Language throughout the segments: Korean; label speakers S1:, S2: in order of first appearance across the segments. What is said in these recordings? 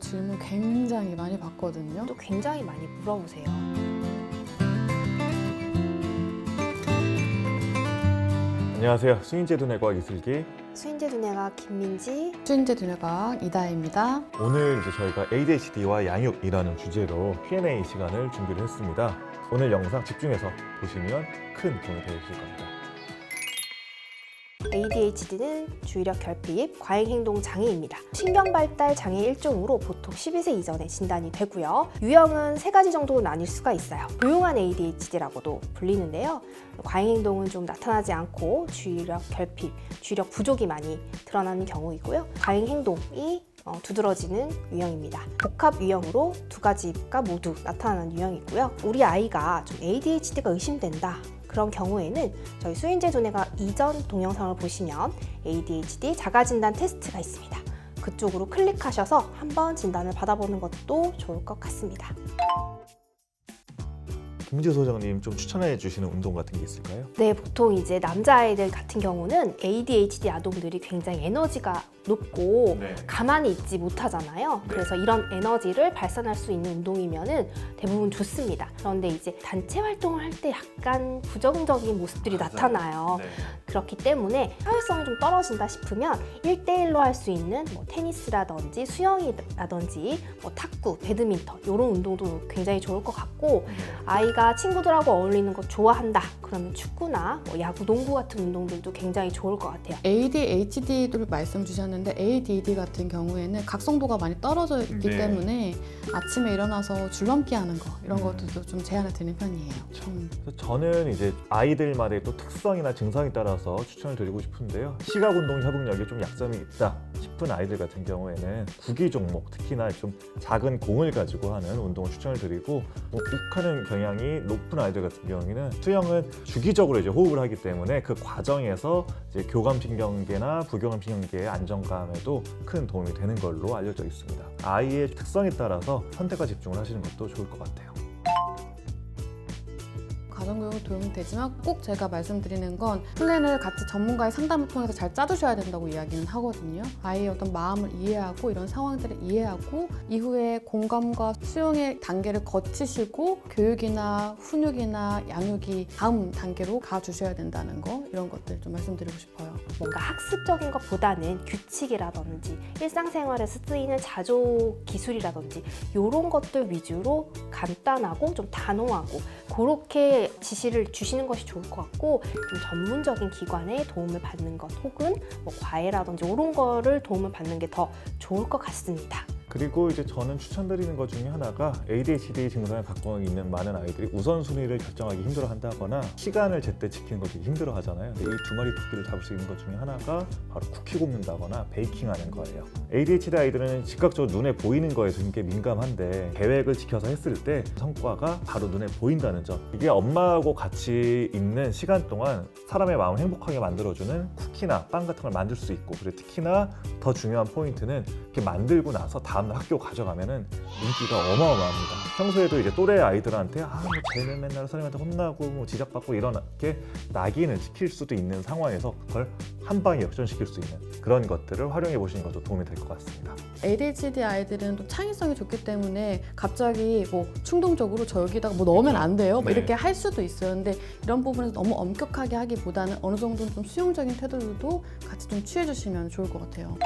S1: 질문 굉장히 많이 받거든요.
S2: 또 굉장히 많이 물어보세요.
S3: 안녕하세요. 수인제 두뇌과학 이슬기.
S2: 수인제 두뇌가 김민지.
S1: 수인제 두뇌과학 이다혜입니다.
S3: 오늘 이제 저희가 ADHD와 양육이라는 주제로 Q&A 시간을 준비를 했습니다. 오늘 영상 집중해서 보시면 큰 도움이 되실 겁니다.
S2: ADHD는 주의력 결핍, 과잉행동 장애입니다. 신경발달 장애 일종으로 보통 12세 이전에 진단이 되고요. 유형은 3가지 정도로 나뉠 수가 있어요. 조용한 ADHD라고도 불리는데요. 과잉행동은 좀 나타나지 않고 주의력 결핍, 주의력 부족이 많이 드러나는 경우이고요. 과잉행동이 두드러지는 유형입니다. 복합 유형으로 2가지가 모두 나타나는 유형이고요. 우리 아이가 좀 ADHD가 의심된다. 그런 경우에는 저희 수인제 두뇌과학 이전 동영상을 보시면 ADHD 자가진단 테스트가 있습니다. 그쪽으로 클릭하셔서 한번 진단을 받아보는 것도 좋을 것 같습니다.
S3: 김민지 소장님 좀 추천해 주시는 운동 같은 게 있을까요?
S2: 네, 보통 이제 남자아이들 같은 경우는 ADHD 아동들이 굉장히 에너지가 높고 가만히 있지 못하잖아요. 그래서 이런 에너지를 발산할 수 있는 운동이면은 대부분 좋습니다. 그런데 이제 단체 활동을 할 때 약간 부정적인 모습들이 나타나요. 그렇기 때문에 사회성이 좀 떨어진다 싶으면 1대1로 할 수 있는 테니스라든지 수영이라든지 탁구, 배드민턴 이런 운동도 굉장히 좋을 것 같고, 아이가 친구들하고 어울리는 거 좋아한다 그러면 축구나 야구, 농구 같은 운동들도 굉장히 좋을 것 같아요.
S1: ADHD를 말씀 주셨는데 ADD 같은 경우에는 각성도가 많이 떨어져 있기 때문에 아침에 일어나서 줄넘기 하는 거 이런 것들도 좀 제한을 드리는 편이에요.
S3: 저는 이제 아이들마다의 또 특성이나 증상에 따라서 추천을 드리고 싶은데요. 시각 운동 협응력에 좀 약점이 있다 싶은 아이들 같은 경우에는 구기 종목, 특히나 좀 작은 공을 가지고 하는 운동을 추천을 드리고, 욱하는 경향이 높은 아이들 같은 경우에는 수영은 주기적으로 이제 호흡을 하기 때문에 그 과정에서 이제 교감신경계나 부교감신경계의 안정감에도 큰 도움이 되는 걸로 알려져 있습니다. 아이의 특성에 따라서 선택과 집중을 하시는 것도 좋을 것 같아요.
S1: 가정교육은 도움이 되지만 꼭 제가 말씀드리는 건 플랜을 같이 전문가의 상담을 통해서 잘 짜주셔야 된다고 이야기는 하거든요. 아이의 어떤 마음을 이해하고 이런 상황들을 이해하고 이후에 공감과 수용의 단계를 거치시고 교육이나 훈육이나 양육이 다음 단계로 가주셔야 된다는 거, 이런 것들 좀 말씀드리고 싶어요.
S2: 뭔가 학습적인 것보다는 규칙이라든지 일상생활에서 쓰이는 자조 기술이라든지 이런 것들 위주로 간단하고 좀 단호하고 그렇게 지시를 주시는 것이 좋을 것 같고, 좀 전문적인 기관의 도움을 받는 것 혹은 과외라든지 이런 거를 도움을 받는 게 더 좋을 것 같습니다.
S3: 그리고 이제 저는 추천드리는 것 중에 하나가 ADHD 증상을 갖고 있는 많은 아이들이 우선순위를 결정하기 힘들어한다거나 시간을 제때 지키는 것도 힘들어하잖아요. 근데 이 2마리 토끼를 잡을 수 있는 것 중에 하나가 바로 쿠키 굽는다거나 베이킹하는 거예요. ADHD 아이들은 즉각적으로 눈에 보이는 거에서 굉장히 민감한데 계획을 지켜서 했을 때 성과가 바로 눈에 보인다는 점, 이게 엄마하고 같이 있는 시간 동안 사람의 마음을 행복하게 만들어주는 쿠키나 빵 같은 걸 만들 수 있고, 그리고 특히나 더 중요한 포인트는 이렇게 만들고 나서 다음날 학교 가져가면은 인기가 어마어마합니다. 평소에도 이제 또래 아이들한테 쟤는 맨날 선생님한테 혼나고 지적받고 이렇게 낙인을 찍힐 수도 있는 상황에서 그걸 한 방에 역전시킬 수 있는 그런 것들을 활용해 보시는 것도 도움이 될 것 같습니다.
S1: ADHD 아이들은 또 창의성이 좋기 때문에 갑자기 충동적으로 저 여기다가 넣으면 안 돼요 이렇게 할 수도 있어요. 근데 이런 부분에서 너무 엄격하게 하기보다는 어느 정도는 좀 수용적인 태도도 같이 좀 취해 주시면 좋을 것 같아요.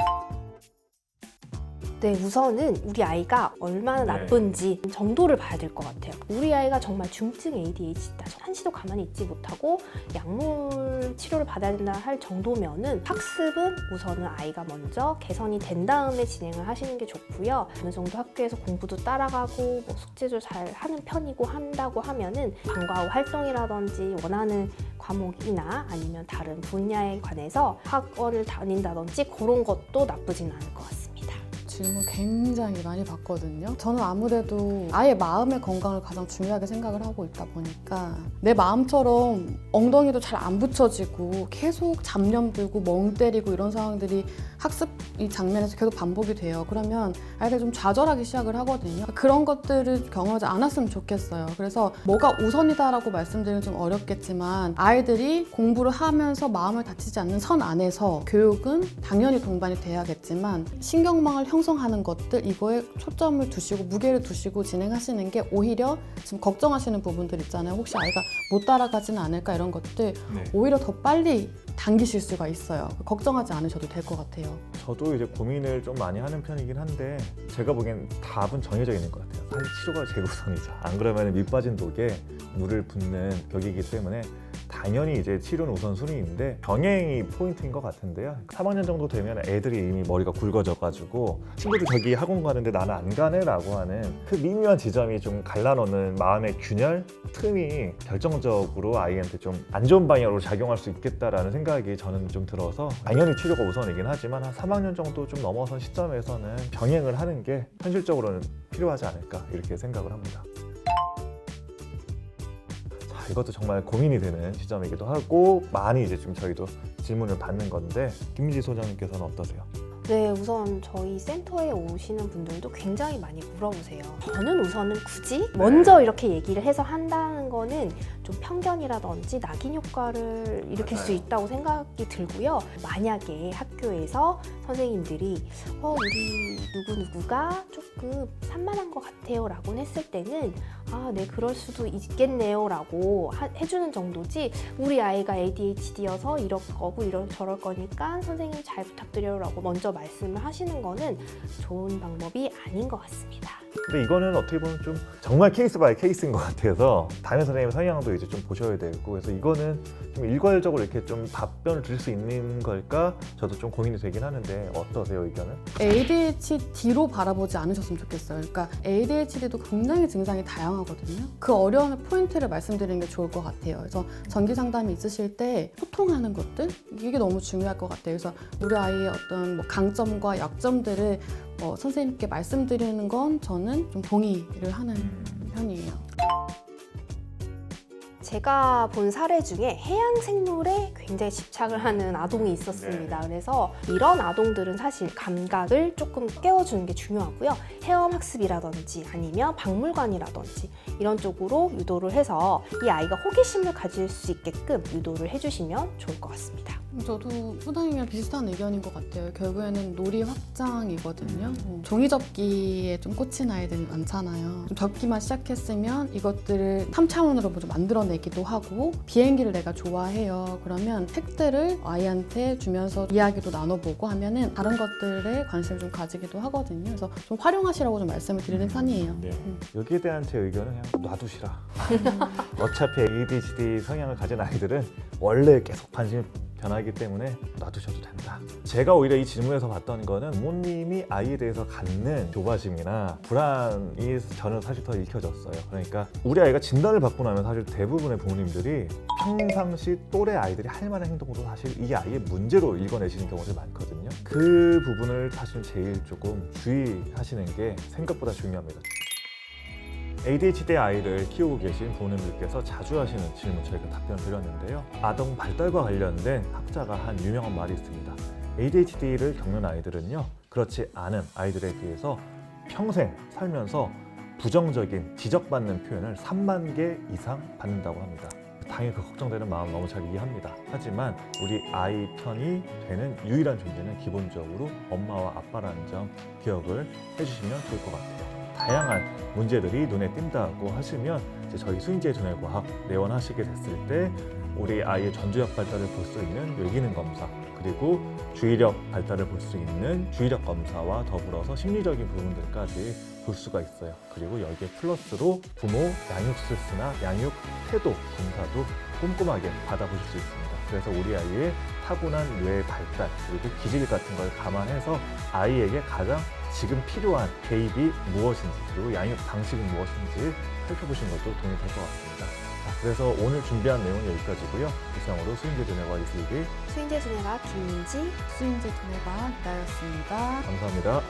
S2: 네, 우선은 우리 아이가 얼마나 나쁜지 정도를 봐야 될 것 같아요. 우리 아이가 정말 중증 ADHD다, 한시도 가만히 있지 못하고 약물 치료를 받아야 된다 할 정도면은 학습은 우선은 아이가 먼저 개선이 된 다음에 진행을 하시는 게 좋고요. 어느 정도 학교에서 공부도 따라가고 숙제도 잘 하는 편이고 한다고 하면은 방과 후 활동이라든지 원하는 과목이나 아니면 다른 분야에 관해서 학원을 다닌다든지 그런 것도 나쁘진 않을 것 같습니다.
S1: 질문 굉장히 많이 받거든요. 저는 아무래도 아이의 마음의 건강을 가장 중요하게 생각을 하고 있다 보니까 내 마음처럼 엉덩이도 잘 안 붙여지고 계속 잡념 들고 멍 때리고 이런 상황들이 학습 이 장면에서 계속 반복이 돼요. 그러면 아이들이 좀 좌절하기 시작을 하거든요. 그런 것들을 경험하지 않았으면 좋겠어요. 그래서 뭐가 우선이다라고 말씀드리면 좀 어렵겠지만 아이들이 공부를 하면서 마음을 다치지 않는 선 안에서 교육은 당연히 동반이 돼야겠지만 신경망을 형성하는 것들 이거에 초점을 두시고 무게를 두시고 진행하시는 게 오히려 지금 걱정하시는 부분들 있잖아요. 혹시 아이가 못 따라가지는 않을까 이런 것들
S3: 네.
S1: 오히려 더 빨리 당기실 수가 있어요. 걱정하지 않으셔도 될 것 같아요.
S3: 저도 이제 고민을 좀 많이 하는 편이긴 한데 제가 보기엔 답은 정해져 있는 것 같아요. 사실 치료가 제일 우선이죠. 안 그러면 밑 빠진 독에 물을 붓는 격이기 때문에 당연히 이제 치료는 우선순위인데 병행이 포인트인 것 같은데요. 3학년 정도 되면 애들이 이미 머리가 굵어져가지고 친구들 저기 학원 가는데 나는 안 가네 라고 하는 그 미묘한 지점이 좀 갈라놓는 마음의 균열, 틈이 결정적으로 아이한테 좀 안 좋은 방향으로 작용할 수 있겠다라는 생각이 저는 좀 들어서 당연히 치료가 우선이긴 하지만 한 3학년 정도 좀 넘어선 시점에서는 병행을 하는 게 현실적으로는 필요하지 않을까 이렇게 생각을 합니다. 이것도 정말 고민이 되는 시점이기도 하고 많이 이제 좀 저희도 질문을 받는 건데 김민지 소장님께서는 어떠세요?
S2: 네, 우선 저희 센터에 오시는 분들도 굉장히 많이 물어보세요. 저는 우선은 굳이 먼저 이렇게 얘기를 해서 한다는 거는 좀 편견이라든지 낙인 효과를 일으킬 수 있다고 생각이 들고요. 만약에 학교에서 선생님들이 우리 누구누구가 조금 산만한 것 같아요 라고 했을 때는 네, 그럴 수도 있겠네요 라고 해주는 정도지 우리 아이가 ADHD여서 이럴 거고 저럴 거니까 선생님 잘 부탁드려요 라고 먼저 말씀을 하시는 거는 좋은 방법이 아닌 것 같습니다.
S3: 근데 이거는 어떻게 보면 좀 정말 케이스 바이 케이스인 것 같아서 담임 선생님 성향도 이제 좀 보셔야 되고 그래서 이거는 좀 일괄적으로 이렇게 좀 답변을 드릴 수 있는 걸까 저도 좀 고민이 되긴 하는데 어떠세요 의견은?
S1: ADHD로 바라보지 않으셨으면 좋겠어요. 그러니까 ADHD도 굉장히 증상이 다양하거든요. 그 어려움의 포인트를 말씀드리는 게 좋을 것 같아요. 그래서 정기 상담이 있으실 때 소통하는 것들 이게 너무 중요할 것 같아요. 그래서 우리 아이의 어떤 뭐 강점과 약점들을 선생님께 말씀드리는 건 저는 좀 동의를 하는 편이에요.
S2: 제가 본 사례 중에 해양 생물에 굉장히 집착을 하는 아동이 있었습니다. 그래서 이런 아동들은 사실 감각을 조금 깨워주는 게 중요하고요. 헤엄 학습이라든지 아니면 박물관이라든지 이런 쪽으로 유도를 해서 이 아이가 호기심을 가질 수 있게끔 유도를 해주시면 좋을 것 같습니다.
S1: 저도 소장님이랑 비슷한 의견인 것 같아요. 결국에는 놀이 확장이거든요. 종이접기에 좀 꽂힌 아이들이 많잖아요. 좀 접기만 시작했으면 이것들을 3차원으로 좀 만들어내기도 하고 비행기를 내가 좋아해요. 그러면 책들을 아이한테 주면서 이야기도 나눠보고 하면은 다른 것들에 관심을 좀 가지기도 하거든요. 그래서 좀 활용하시라고 좀 말씀을 드리는 편이에요.
S3: 네. 여기에 대한 제 의견은 그냥 놔두시라. 어차피 ADHD 성향을 가진 아이들은 원래 계속 관심이 변하기 때문에 놔두셔도 된다. 제가 오히려 이 질문에서 봤던 거는 부모님이 아이에 대해서 갖는 조바심이나 불안이 저는 사실 더 읽혀졌어요. 그러니까 우리 아이가 진단을 받고 나면 사실 대부분의 부모님들이 평상시 또래 아이들이 할 만한 행동으로 사실 이 아이의 문제로 읽어내시는 경우도 많거든요. 그 부분을 사실 제일 조금 주의하시는 게 생각보다 중요합니다. ADHD 아이를 키우고 계신 부모님들께서 자주 하시는 질문 저희가 답변 드렸는데요. 아동 발달과 관련된 학자가 한 유명한 말이 있습니다. ADHD를 겪는 아이들은요, 그렇지 않은 아이들에 비해서 평생 살면서 부정적인 지적받는 표현을 3만 개 이상 받는다고 합니다. 당연히 그 걱정되는 마음 너무 잘 이해합니다. 하지만 우리 아이 편이 되는 유일한 존재는 기본적으로 엄마와 아빠라는 점 기억을 해주시면 좋을 것 같아요. 다양한 문제들이 눈에 띈다고 하시면 이제 저희 수인지의 두뇌과학 내원하시게 됐을 때 우리 아이의 전두엽 발달을 볼 수 있는 뇌기능 검사 그리고 주의력 발달을 볼 수 있는 주의력 검사와 더불어서 심리적인 부분들까지 볼 수가 있어요. 그리고 여기에 플러스로 부모 양육 스트레스나 양육 태도 검사도 꼼꼼하게 받아보실 수 있습니다. 그래서 우리 아이의 타고난 뇌 발달 그리고 기질 같은 걸 감안해서 아이에게 가장 지금 필요한 개입이 무엇인지 그리고 양육 방식은 무엇인지 살펴보시는 것도 도움이 될 것 같습니다. 그래서 오늘 준비한 내용은 여기까지고요. 이상으로 수인지 두뇌과학 이슬기
S2: 수인재 두뇌과학 김민지
S1: 수인지 두뇌과학 나였습니다.
S3: 감사합니다.